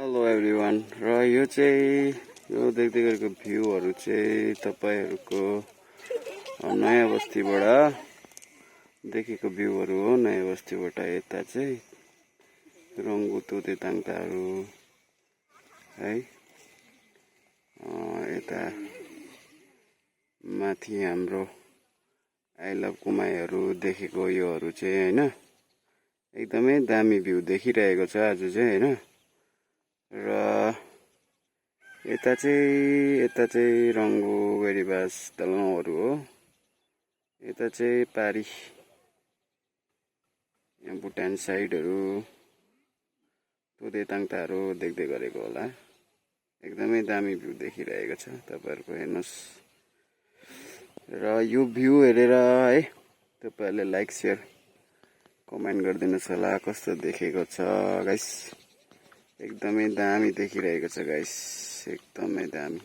Hello everyone र यो चाहिँ यो देख्दै गरेको भ्यूहरू चाहिँ तपाईहरुको नयाँ बस्तीबाट देखेको भ्यूहरू हो। नयाँ बस्तीबाट यता चाहिँ रंगु तोते ताङताहरू है, यता माथि हाम्रो आई लभ कुमाईहरू देखेको योहरू चाहिँ हैन, एकदमै दामी भ्यू देखिरहेको छ आज चाहिँ हैन। र यता चाहिँ रंगु गैरीबास दलगाउँहरू हो। यता चाहिँ पारी यहाँ भुटान साइडहरू तोते ताङताहरू देख्दै गरेको होला। एकदमै दामी भ्यू देखिरहेको छ तपाईहरुको, हेर्नुस्। र यो भ्यू हेरेर है तपाईहरुले लाइक शेयर कमेन्ट गरिदिनुस् होला कस्तो देखेको छ गाइस। एकदमै दामी देखिरहेको छ गाइस, एकदमै दामी।